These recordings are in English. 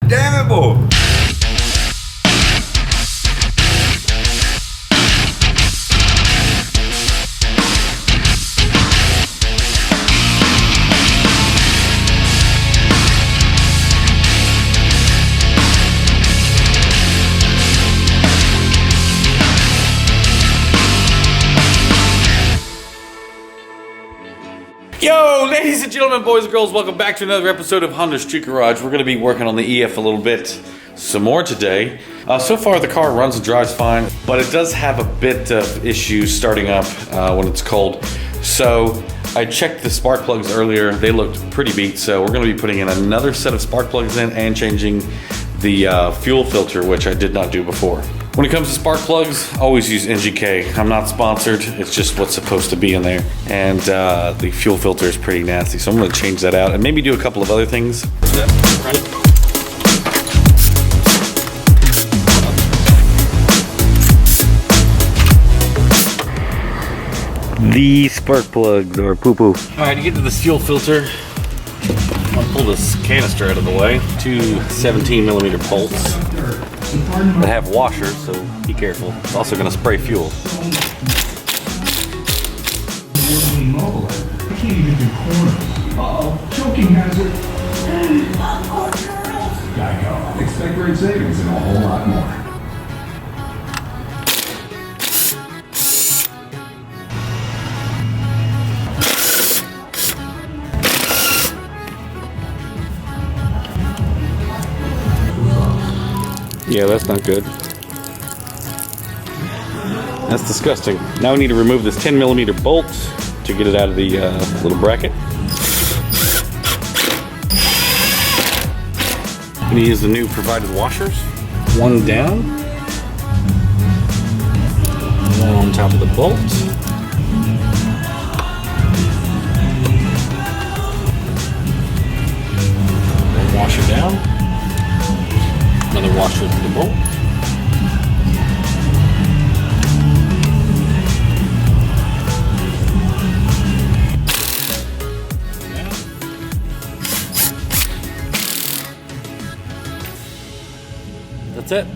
Damn it, boy. Yo, ladies and gentlemen, boys and girls, welcome back to another episode of Honda Street Garage. We're going to be working on the EF a little bit some more today. So far the car runs and drives fine, but it does have a bit of issues starting up when it's cold. So I checked the spark plugs earlier. They looked pretty beat, so we're going to be putting in another set of spark plugs in and changing the fuel filter, which I did not do before. When it comes to spark plugs, always use NGK. I'm not sponsored, it's just what's supposed to be in there. And the fuel filter is pretty nasty, so I'm gonna change that out and maybe do a couple of other things. These spark plugs are poo-poo. All right, to get to this fuel filter, I'll pull this canister out of the way. Two 17mm bolts. They have washers, so be careful. It's also going to spray fuel. Uh-oh, choking hazard. Geico. Expect great savings and a whole lot more. Yeah, that's not good. That's disgusting. Now we need to remove this 10mm bolt to get it out of the little bracket. I'm going to use the new provided washers. One down. One on top of the bolt. One washer down. Another washer for the bolt. That's it.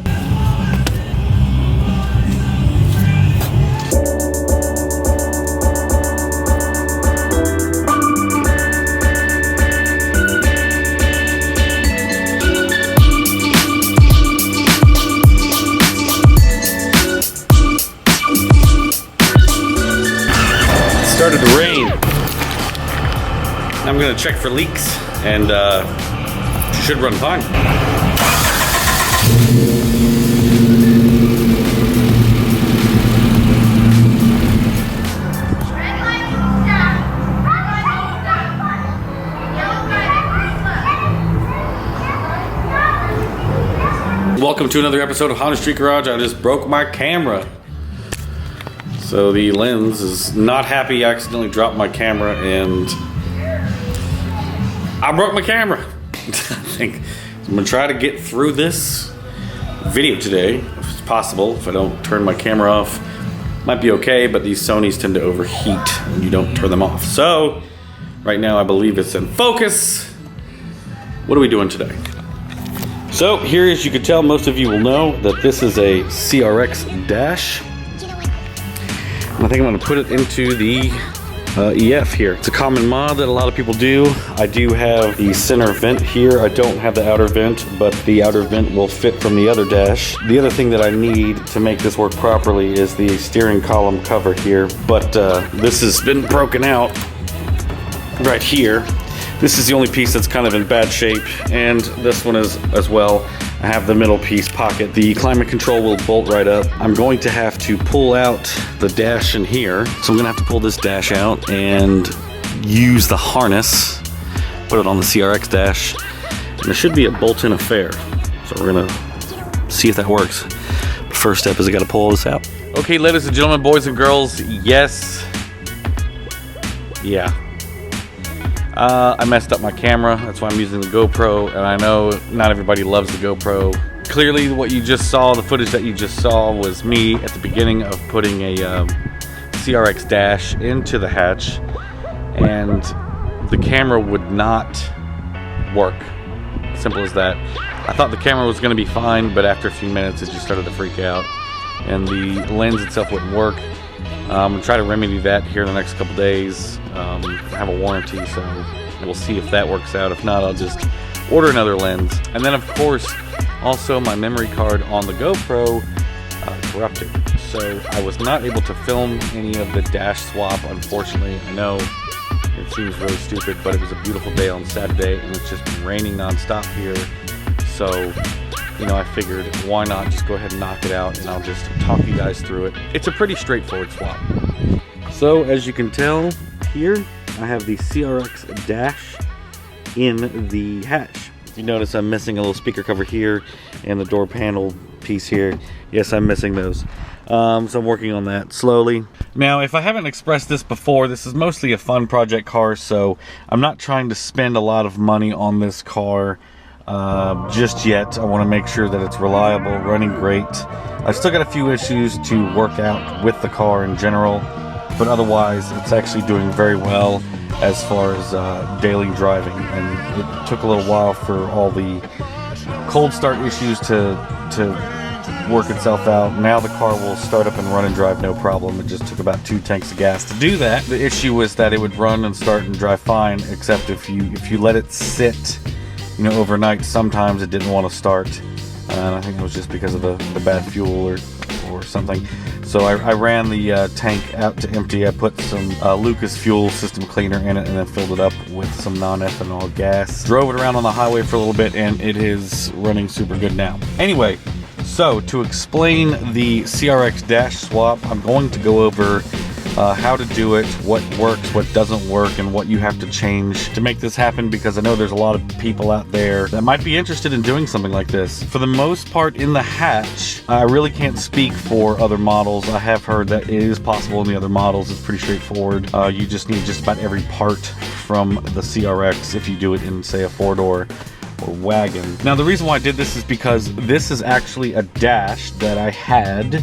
Started to rain. I'm gonna check for leaks, and she should run fine. Welcome to another episode of Honda Street Garage. I just broke my camera. So the lens is not happy. I accidentally dropped my camera and I broke my camera. I think I'm gonna try to get through this video today, if it's possible. If I don't turn my camera off, might be okay, but these Sonys tend to overheat when you don't turn them off. So right now I believe it's in focus. What are we doing today? So here, as you can tell, most of you will know that this is a CRX dash. I think I'm going to put it into the EF here. It's a common mod that a lot of people do. I do have the center vent here. I don't have the outer vent, but the outer vent will fit from the other dash. The other thing that I need to make this work properly is the steering column cover here, but this has been broken out right here. This is the only piece that's kind of in bad shape, and this one is as well. I have the middle piece pocket. The climate control will bolt right up. I'm going to have to pull out the dash in here. So I'm gonna have to pull this dash out and use the harness, put it on the CRX dash, and it should be a bolt-in affair. So we're gonna see if that works. But first step is I gotta pull this out. Okay, ladies and gentlemen, boys and girls, yes. Yeah. I messed up my camera. That's why I'm using the GoPro, and I know not everybody loves the GoPro. Clearly what you just saw, the footage that you just saw, was me at the beginning of putting a CRX dash into the hatch, and the camera would not work. Simple as that. I thought the camera was going to be fine, but after a few minutes it just started to freak out, and the lens itself wouldn't work. I'm going to try to remedy that here in the next couple days. I have a warranty, so we'll see if that works out. If not, I'll just order another lens. And then of course, also my memory card on the GoPro corrupted. So I was not able to film any of the dash swap, unfortunately. I know it seems really stupid, but it was a beautiful day on Saturday, and it's just been raining non-stop here. So, you know, I figured why not just go ahead and knock it out, and I'll just talk you guys through it. It's a pretty straightforward swap. So as you can tell here, I have the CRX dash in the hatch. If you notice, I'm missing a little speaker cover here and the door panel piece here. Yes, I'm missing those. So I'm working on that slowly. Now, if I haven't expressed this before, this is mostly a fun project car, so I'm not trying to spend a lot of money on this car just yet. I want to make sure that it's reliable, running great. I've still got a few issues to work out with the car in general, but otherwise it's actually doing very well as far as daily driving. And it took a little while for all the cold start issues to work itself out. Now the car will start up and run and drive no problem. It just took about 2 tanks of gas to do that. The issue was that it would run and start and drive fine, except if you let it sit, you know, overnight, sometimes it didn't want to start. And I think it was just because of the bad fuel or something. So I ran the tank out to empty. I put some Lucas fuel system cleaner in it and then filled it up with some non-ethanol gas. Drove it around on the highway for a little bit, and it is running super good now. Anyway, so to explain the CRX dash swap, I'm going to go over how to do it, what works, what doesn't work, and what you have to change to make this happen, because I know there's a lot of people out there that might be interested in doing something like this. For the most part, in the hatch, I really can't speak for other models. I have heard that it is possible in the other models. It's pretty straightforward. You just need just about every part from the CRX if you do it in, say, a 4-door or wagon. Now, the reason why I did this is because this is actually a dash that I had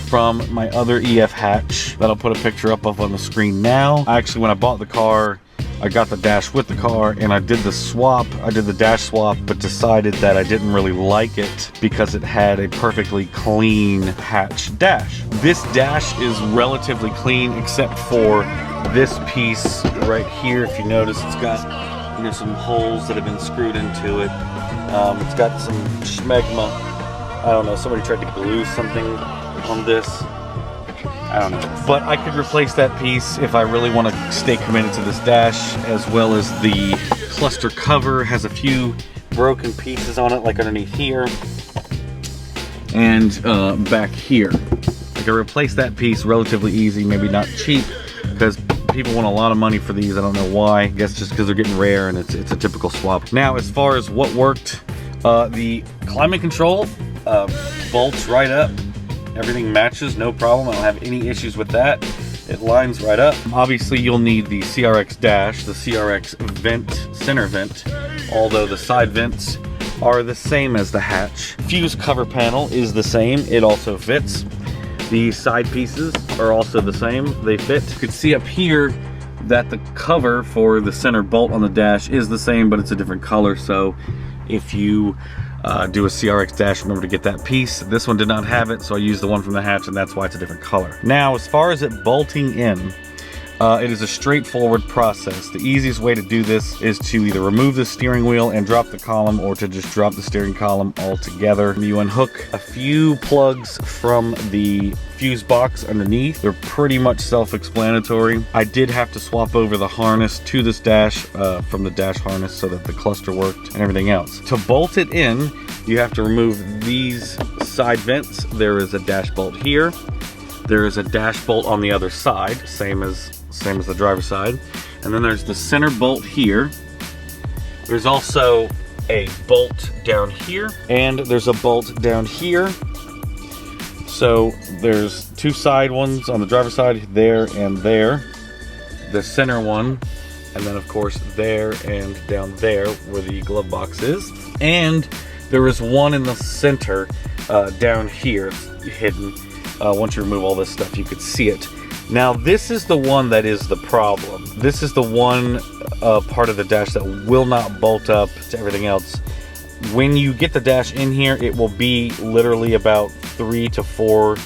from my other EF hatch that I'll put a picture up of on the screen now. Actually, when I bought the car, I got the dash with the car, and I did the swap. I did the dash swap, but decided that I didn't really like it because it had a perfectly clean hatch dash. This dash is relatively clean, except for this piece right here. If you notice, it's got, you know, some holes that have been screwed into it. It's got some schmegma. I don't know, somebody tried to glue something on this. I don't know. But I could replace that piece if I really want to stay committed to this dash, as well as the cluster cover has a few broken pieces on it, like underneath here and back here. I could replace that piece relatively easy, maybe not cheap, because people want a lot of money for these. I don't know why. I guess just because they're getting rare, and it's a typical swap. Now, as far as what worked, the climate control bolts right up. Everything matches, no problem. I don't have any issues with that. It lines right up. Obviously, you'll need the CRX dash, the CRX vent, center vent, although the side vents are the same as the hatch. Fuse cover panel is the same. It also fits. The side pieces are also the same. They fit. You can see up here that the cover for the center bolt on the dash is the same, but it's a different color. So if you do a CRX dash, remember to get that piece. This one did not have it, so I used the one from the hatch, and that's why it's a different color. Now, as far as it bolting in, it is a straightforward process. The easiest way to do this is to either remove the steering wheel and drop the column, or to just drop the steering column altogether. You unhook a few plugs from the fuse box underneath. They're pretty much self-explanatory. I did have to swap over the harness to this dash from the dash harness so that the cluster worked and everything else. To bolt it in, you have to remove these side vents. There is a dash bolt here. There is a dash bolt on the other side, same as the driver's side. And then there's the center bolt here. There's also a bolt down here, and there's a bolt down here. So there's two side ones on the driver's side, there and there. The center one, and then of course there and down there where the glove box is. And there is one in the center down here, hidden. Once you remove all this stuff, you could see it. Now, this is the one that is the problem. This is the one part of the dash that will not bolt up to everything else. when you get the dash in here, it will be literally about 3 to 4,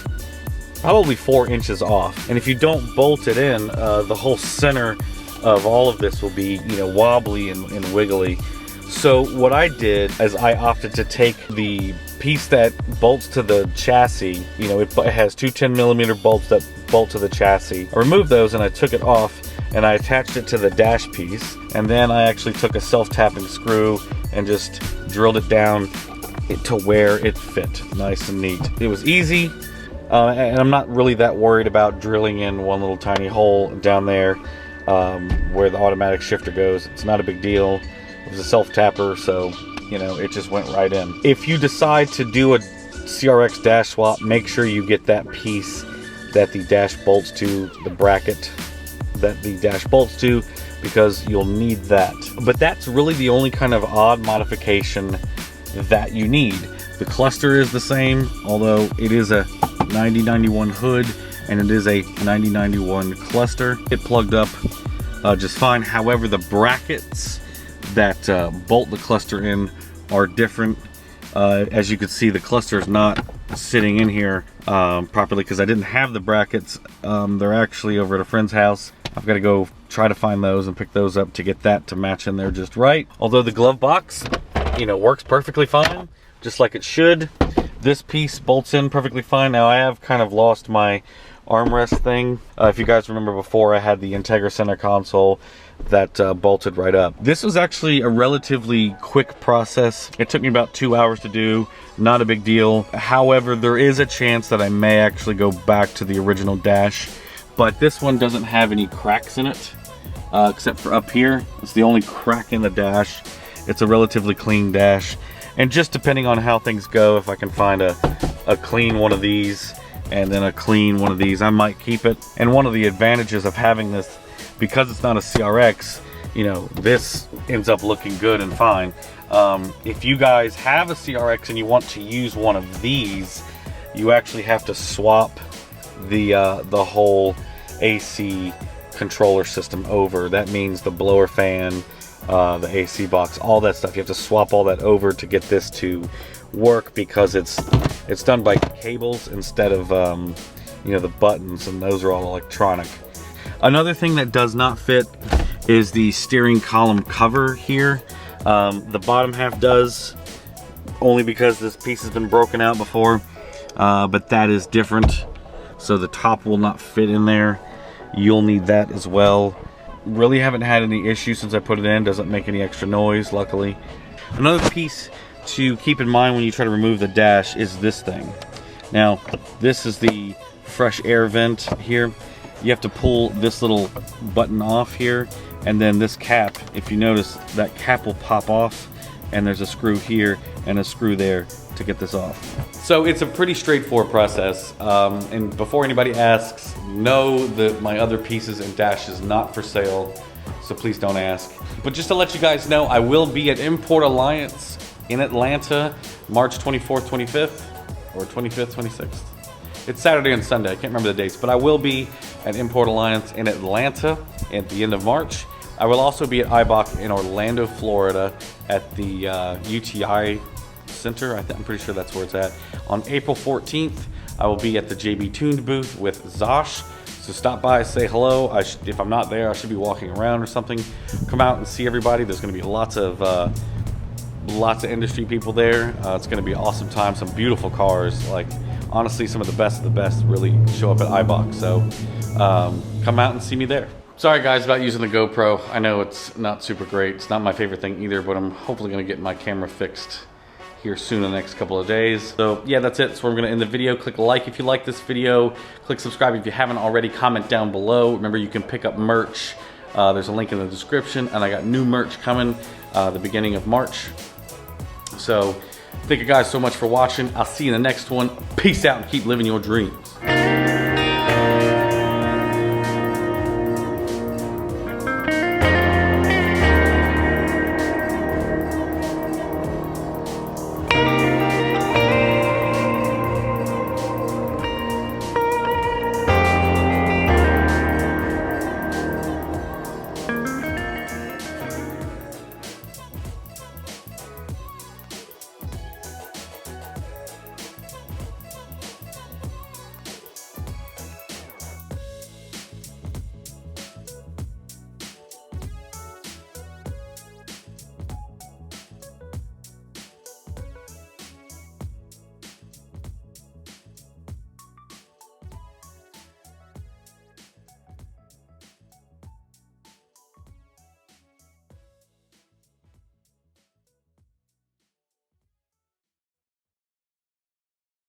probably 4 inches off. And if you don't bolt it in, the whole center of all of this will be, you know, wobbly and wiggly. So what I did is I opted to take the piece that bolts to the chassis, you know, it has two 10mm bolts that bolt to the chassis. I removed those and I took it off and I attached it to the dash piece, and then I actually took a self-tapping screw and just drilled it down to where it fit, nice and neat. It was easy, and I'm not really that worried about drilling in one little tiny hole down there where the automatic shifter goes. It's not a big deal. It was a self-tapper, so you know, it just went right in. If you decide to do a CRX dash swap, make sure you get that piece that the dash bolts to, the bracket that the dash bolts to, because you'll need that. But that's really the only kind of odd modification that you need. The cluster is the same, although it is a 9091 hood and it is a 9091 cluster. It plugged up just fine. However, the brackets that bolt the cluster in are different. As you can see, the cluster is not sitting in here properly because I didn't have the brackets. They're actually over at a friend's house. I've got to go try to find those and pick those up to get that to match in there just right. Although the glove box, you know, works perfectly fine, just like it should. This piece bolts in perfectly fine. Now I have kind of lost my armrest thing. If you guys remember before, I had the Integra center console that bolted right up. This was actually a relatively quick process. It took me about 2 hours to do, not a big deal. However, there is a chance that I may actually go back to the original dash, but this one doesn't have any cracks in it, except for up here. It's the only crack in the dash. It's a relatively clean dash, and just depending on how things go, if I can find a clean one of these and then a clean one of these, I might keep it. And one of the advantages of having this, because it's not a CRX, you know, this ends up looking good and fine. If you guys have a CRX and you want to use one of these, you actually have to swap the whole AC controller system over. That means the blower fan, the AC box, all that stuff. You have to swap all that over to get this to work, because it's done by cables instead of you know, the buttons, and those are all electronic. Another thing that does not fit is the steering column cover here. The bottom half does, only because this piece has been broken out before, but that is different. So the top will not fit in there. You'll need that as well. Really haven't had any issues since I put it in. Doesn't make any extra noise, luckily. Another piece to keep in mind when you try to remove the dash is this thing. Now, this is the fresh air vent here. You have to pull this little button off here, and then this cap, if you notice, that cap will pop off, and there's a screw here and a screw there to get this off. So it's a pretty straightforward process, and before anybody asks, know that my other pieces and dash is not for sale, so please don't ask. But just to let you guys know, I will be at Import Alliance in Atlanta, March 24th, 25th, or 25th, 26th. It's Saturday and Sunday, I can't remember the dates, but I will be at Import Alliance in Atlanta at the end of March. I will also be at IBOC in Orlando, Florida at the UTI Center. I'm pretty sure that's where it's at. On April 14th, I will be at the JB Tuned booth with Zosh. So stop by, say hello. If I'm not there, I should be walking around or something. Come out and see everybody. There's gonna be lots of industry people there. It's gonna be an awesome time. Some beautiful cars. Like, honestly, some of the best really show up at IBOC. So come out and see me there. Sorry guys about using the GoPro. I know it's not super great. It's not my favorite thing either, but I'm hopefully gonna get my camera fixed here soon in the next couple of days. So yeah, that's it. So we're gonna end the video. Click like if you like this video. Click subscribe if you haven't already. Comment down below. Remember, you can pick up merch. There's a link in the description, and I got new merch coming the beginning of March. So thank you guys so much for watching. I'll see you in the next one. Peace out and keep living your dreams.